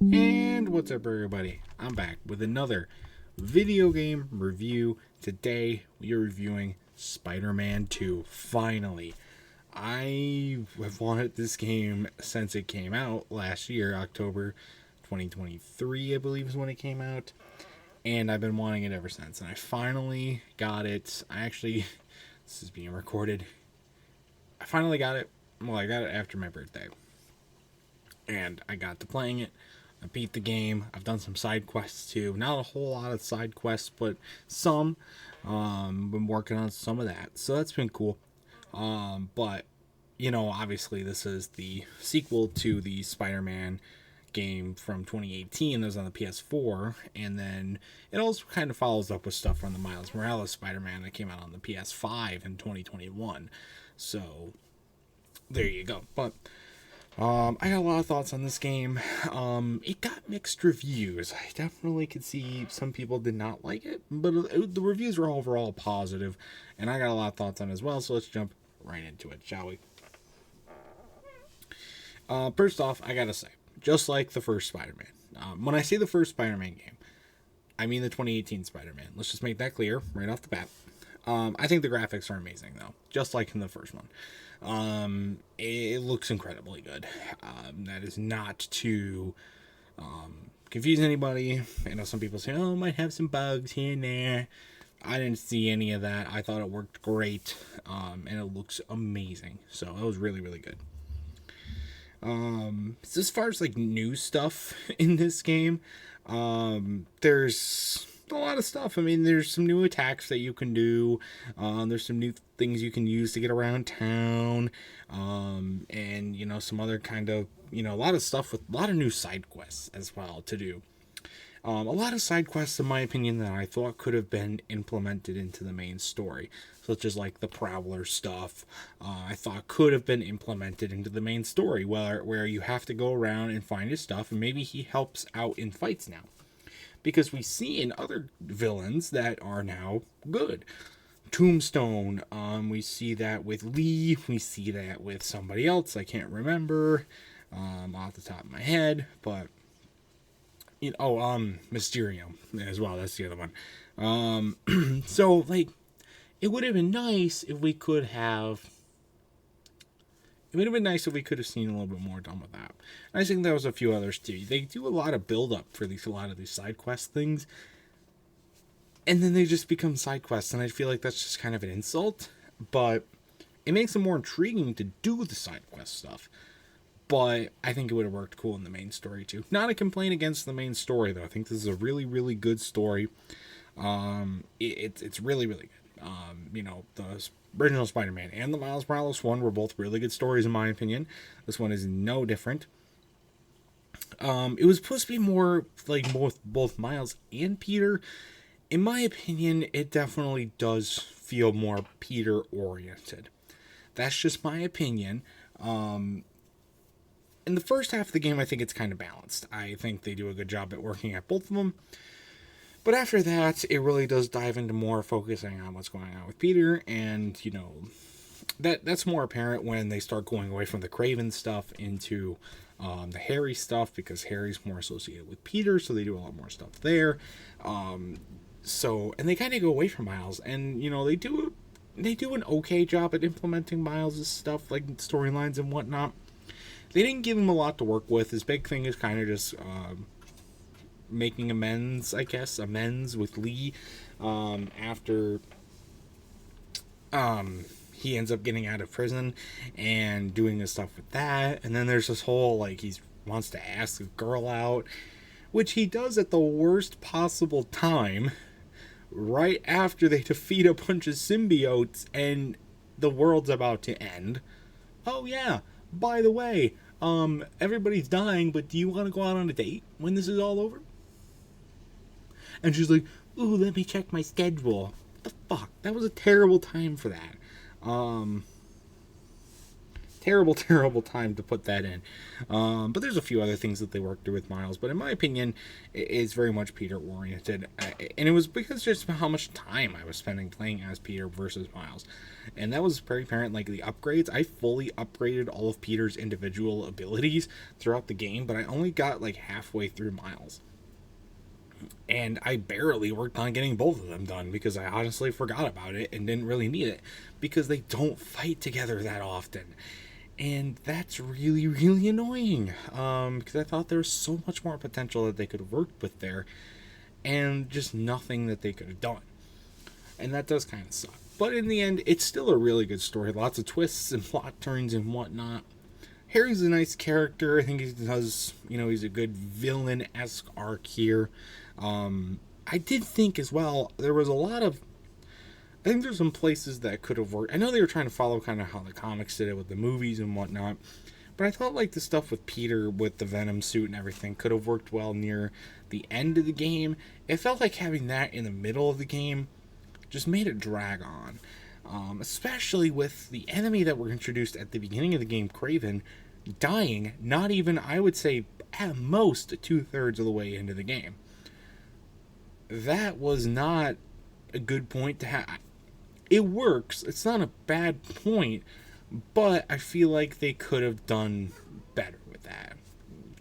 And what's up, everybody? I'm back with another video game review. Today, we are reviewing Spider-Man 2. Finally. I have wanted this game since it came out last year, October 2023, I believe is when it came out. And I've been wanting it ever since. And I finally got it. This is being recorded. I finally got it. Well, I got it after my birthday. And I got to playing it. I beat the game. I've done some side quests too. Not a whole lot of side quests, but some. Been working on some of that. So that's been cool. But, obviously this is the sequel to the Spider-Man game from 2018 that was on the PS4. And then it also kind of follows up with stuff from the Miles Morales Spider-Man that came out on the PS5 in 2021. So, there you go. But I got a lot of thoughts on this game. It got mixed reviews. I definitely could see some people did not like it, but the reviews were overall positive, and I got a lot of thoughts on it as well, so let's jump right into it, shall we? First off, I gotta say, just like the first Spider-Man, when I say the first Spider-Man game, I mean the 2018 Spider-Man. Let's just make that clear right off the bat. I think the graphics are amazing, though, just like in the first one. It looks incredibly good. That is not to confuse anybody. I know some people say, oh, it might have some bugs here and there. I didn't see any of that. I thought it worked great, and it looks amazing. So it was really, really good. So as far as like new stuff in this game, there's a lot of stuff. I mean, there's some new attacks that you can do. There's some new things you can use to get around town. And, some other kind of, a lot of stuff with a lot of new side quests as well to do. A lot of side quests, in my opinion, that I thought could have been implemented into the main story, such as like the Prowler stuff. I thought could have been implemented into the main story, where you have to go around and find his stuff, and maybe he helps out in fights now. Because we see in other villains that are now good. Tombstone, we see that with Lee, we see that with somebody else, I can't remember off the top of my head, but Mysterio as well, that's the other one. So like, it would have been nice if we could have seen a little bit more done with that. And I think there was a few others too. They do a lot of build up for a lot of these side quest things, and then they just become side quests, and I feel like that's just kind of an insult. But it makes it more intriguing to do the side quest stuff. But I think it would have worked cool in the main story too. Not a complaint against the main story though. I think this is a really, really good story. It's really, really good. The original Spider-Man and the Miles Morales one were both really good stories in my opinion. This one is no different. It was supposed to be more like both Miles and Peter. In my opinion, it definitely does feel more Peter oriented. That's just my opinion. In the first half of the game, I think it's kind of balanced. I think they do a good job at working at both of them. But after that, it really does dive into more focusing on what's going on with Peter, and, that's more apparent when they start going away from the Craven stuff into the Harry stuff, because Harry's more associated with Peter, so they do a lot more stuff there. And they kind of go away from Miles, and, they do an okay job at implementing Miles' stuff, like storylines and whatnot. They didn't give him a lot to work with. His big thing is kind of just making amends with Lee after he ends up getting out of prison and doing his stuff with that. And then there's this whole, like, he wants to ask a girl out, which he does at the worst possible time, right after they defeat a bunch of symbiotes and the world's about to end. Oh yeah, by the way, everybody's dying, but do you want to go out on a date when this is all over? And she's like, ooh, let me check my schedule. What the fuck? That was a terrible time for that. Terrible, terrible time to put that in. But there's a few other things that they worked through with Miles. But in my opinion, it's very much Peter oriented. And it was because just how much time I was spending playing as Peter versus Miles. And that was very apparent, like the upgrades. I fully upgraded all of Peter's individual abilities throughout the game, but I only got like halfway through Miles. And I barely worked on getting both of them done because I honestly forgot about it and didn't really need it because they don't fight together that often. And that's really, really annoying because I thought there was so much more potential that they could have worked with there and just nothing that they could have done. And that does kind of suck. But in the end, it's still a really good story. Lots of twists and plot turns and whatnot. Harry's a nice character. I think he does, he's a good villain-esque arc here. I did think as well, there was a lot of, I think there's some places that could have worked. I know they were trying to follow kind of how the comics did it with the movies and whatnot, but I thought like the stuff with Peter with the Venom suit and everything could have worked well near the end of the game. It felt like having that in the middle of the game just made it drag on. Especially with the enemy that were introduced at the beginning of the game, Kraven, dying not even, I would say, at most 2/3 of the way into the game. That was not a good point to have. It works. It's not a bad point, but I feel like they could have done better with that.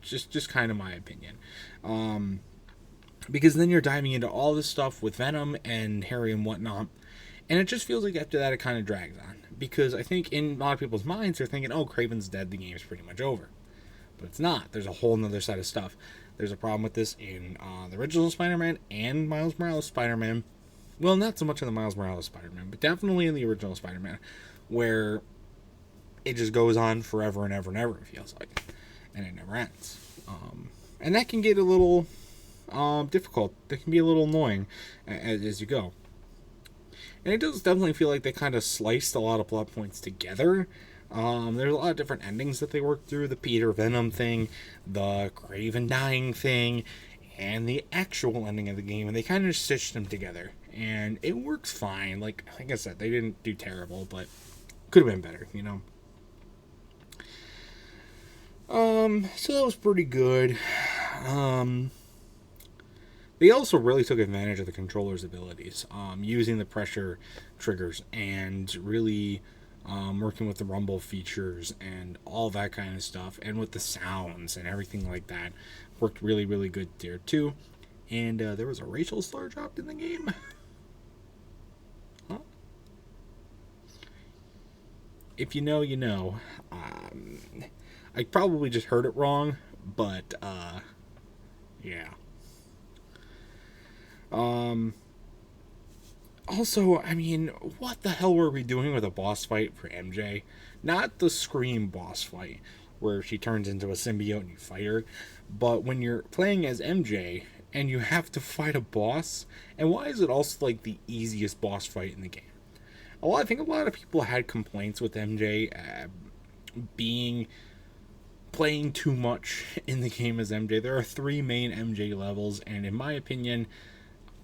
Just kind of my opinion. Because then you're diving into all this stuff with Venom and Harry and whatnot, and it just feels like after that it kind of drags on. Because I think in a lot of people's minds they're thinking, oh, Kraven's dead, the game's pretty much over. But it's not. There's a whole nother set of stuff. There's a problem with this in the original Spider-Man and Miles Morales Spider-Man. Well, not so much in the Miles Morales Spider-Man, but definitely in the original Spider-Man, where it just goes on forever and ever and ever, it feels like. And it never ends. And that can get a little difficult. That can be a little annoying as you go. And it does definitely feel like they kind of sliced a lot of plot points together. There's a lot of different endings that they worked through. The Peter Venom thing, the Kraven dying thing, and the actual ending of the game. And they kind of stitched them together. And it works fine. Like I said, they didn't do terrible, but could have been better, So that was pretty good. They also really took advantage of the controller's abilities, using the pressure triggers and really working with the rumble features and all that kind of stuff, and with the sounds and everything like that. Worked really, really good there too. And there was a racial slur dropped in the game. Huh? If you know, you know. I probably just heard it wrong, but yeah. Also, I mean, what the hell were we doing with a boss fight for MJ? Not the Scream boss fight, where she turns into a symbiote and you fight her, but when you're playing as MJ and you have to fight a boss, and why is it also like the easiest boss fight in the game? Well, I think a lot of people had complaints with MJ playing too much in the game as MJ. There are 3 main MJ levels, and in my opinion,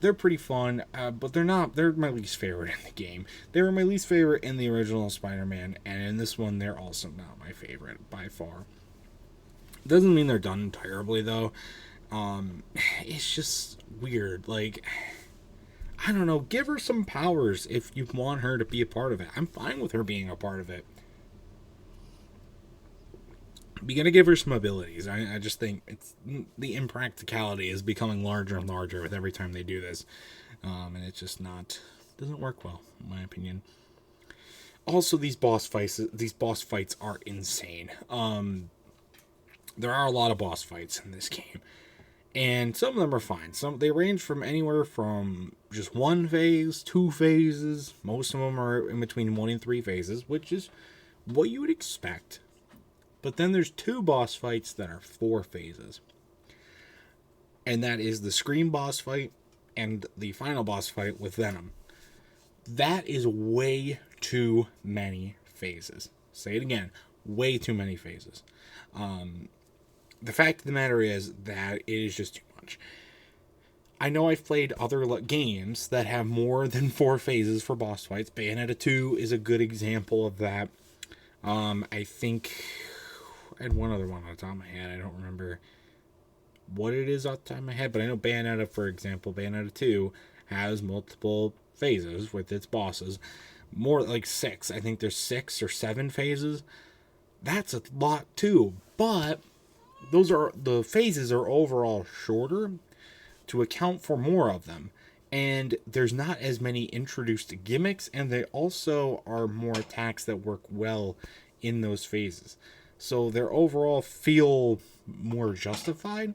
they're pretty fun, but they're my least favorite in the game. They were my least favorite in the original Spider-Man, and in this one, they're also not my favorite by far. Doesn't mean they're done terribly, though. It's just weird. Like, I don't know, give her some powers if you want her to be a part of it. I'm fine with her being a part of it. You gotta give her some abilities. I just think it's the impracticality is becoming larger and larger with every time they do this, and it's just doesn't work well in my opinion. Also, these boss fights are insane. There are a lot of boss fights in this game, and some of them are fine. They range from anywhere from just 1 phase, 2 phases. Most of them are in between 1 and 3 phases, which is what you would expect. But then there's 2 boss fights that are 4 phases. And that is the Scream boss fight and the final boss fight with Venom. That is way too many phases. Say it again. Way too many phases. The fact of the matter is that it is just too much. I know I've played other games that have more than 4 phases for boss fights. Bayonetta 2 is a good example of that. I think I had one other one on the top of my head. I don't remember what it is off the top of my head, but I know Bayonetta, for example, Bayonetta 2 has multiple phases with its bosses. More like 6. I think there's 6 or 7 phases. That's a lot too, but the phases are overall shorter to account for more of them. And there's not as many introduced gimmicks, and they also are more attacks that work well in those phases. So they overall feel more justified.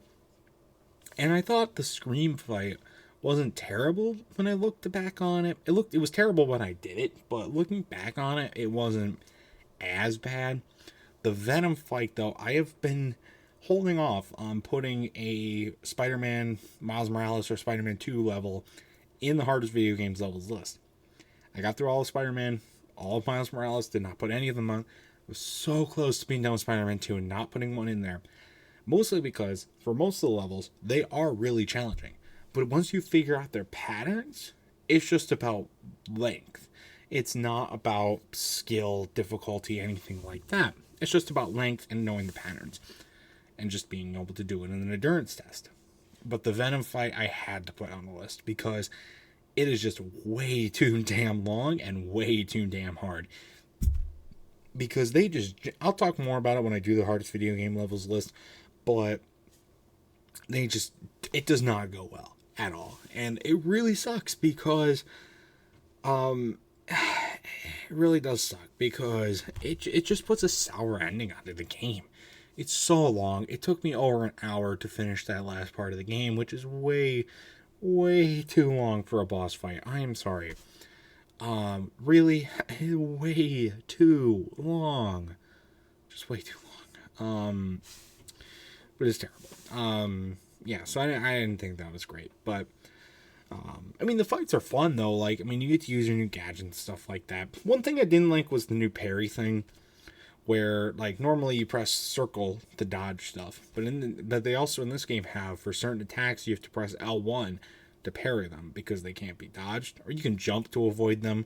And I thought the Scream fight wasn't terrible when I looked back on it. It was terrible when I did it, but looking back on it, it wasn't as bad. The Venom fight, though, I have been holding off on putting a Spider-Man Miles Morales or Spider-Man 2 level in the hardest video games levels list. I got through all of Spider-Man, all of Miles Morales, did not put any of them on. I was so close to being done with Spider-Man 2 and not putting one in there. Mostly because, for most of the levels, they are really challenging. But once you figure out their patterns, it's just about length. It's not about skill, difficulty, anything like that. It's just about length and knowing the patterns. And just being able to do it in an endurance test. But the Venom fight I had to put on the list because it is just way too damn long and way too damn hard. Because I'll talk more about it when I do the hardest video game levels list, but it does not go well at all. And it really sucks because, it really does suck because it just puts a sour ending onto the game. It's so long. It took me over an hour to finish that last part of the game, which is way, way too long for a boss fight. I am sorry. Really, way too long. Just way too long. But it's terrible. Yeah, so I didn't think that was great. But, I mean, the fights are fun, though. Like, I mean, you get to use your new gadgets and stuff like that. One thing I didn't like was the new parry thing, where, like, normally you press circle to dodge stuff. But they also, in this game, have, for certain attacks, you have to press L1 to parry them because they can't be dodged. Or you can jump to avoid them.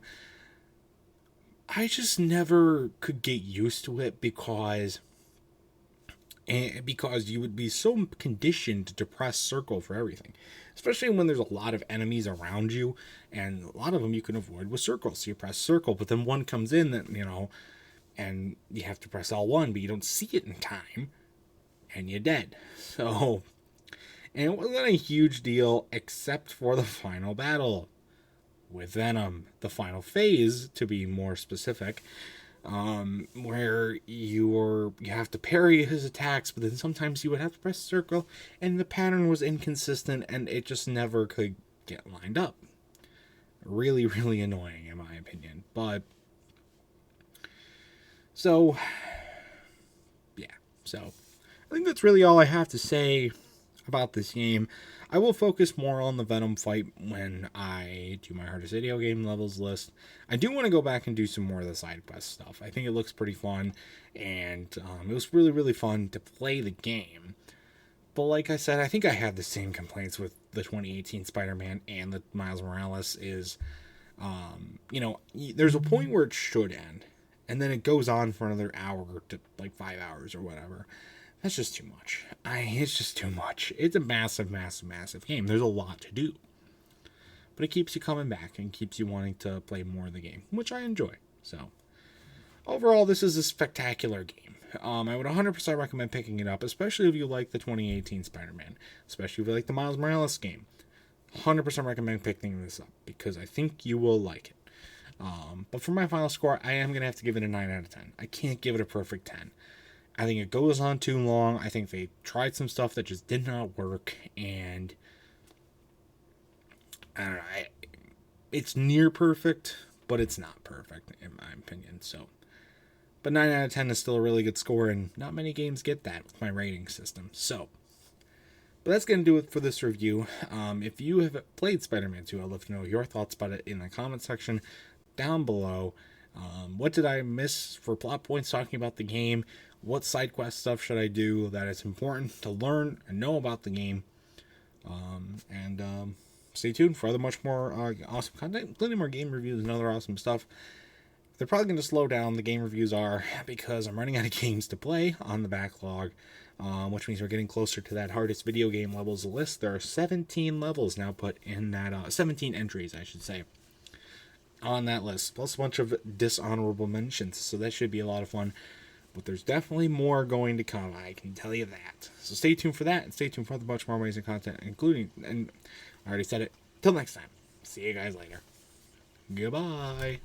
I just never could get used to it because you would be so conditioned to press circle for everything, especially when there's a lot of enemies around you, and a lot of them you can avoid with circles. So you press circle, but then one comes in that, and you have to press L1, but you don't see it in time, and you're dead. So, and it wasn't a huge deal except for the final battle with Venom, the final phase, to be more specific. Where you have to parry his attacks, but then sometimes you would have to press circle, and the pattern was inconsistent, and it just never could get lined up. Really, really annoying, in my opinion. But, so, yeah. So, I think that's really all I have to say about this game. I will focus more on the Venom fight when I do my hardest video game levels list. I do want to go back and do some more of the side quest stuff. I think it looks pretty fun, and it was really, really fun to play the game. But like I said, I think I have the same complaints with the 2018 Spider-Man and the Miles Morales is, there's a point where it should end, and then it goes on for another hour to like 5 hours or whatever. That's just too much. It's just too much. It's a massive, massive, massive game. There's a lot to do. But it keeps you coming back and keeps you wanting to play more of the game, which I enjoy. So, overall, this is a spectacular game. I would 100% recommend picking it up, especially if you like the 2018 Spider-Man. Especially if you like the Miles Morales game. 100% recommend picking this up, because I think you will like it. But for my final score, I am going to have to give it a 9 out of 10. I can't give it a perfect 10. I think it goes on too long. I think they tried some stuff that just did not work, and I don't know. It's near perfect, but it's not perfect in my opinion. So, but 9 out of 10 is still a really good score, and not many games get that with my rating system. So, but that's going to do it for this review. If you have played Spider-Man 2, I'd love to know your thoughts about it in the comment section down below. What did I miss for plot points talking about the game? What side quest stuff should I do that is important to learn and know about the game? Stay tuned for other much more awesome content, including more game reviews and other awesome stuff. they're probably going to slow down. The game reviews are, because I'm running out of games to play on the backlog, which means we're getting closer to that hardest video game levels list. There are 17 levels now put in that, 17 entries, I should say, on that list, plus a bunch of dishonorable mentions, so that should be a lot of fun. But there's definitely more going to come, I can tell you that. So stay tuned for that, and stay tuned for a bunch more amazing content, including, and I already said it, till next time, see you guys later. Goodbye.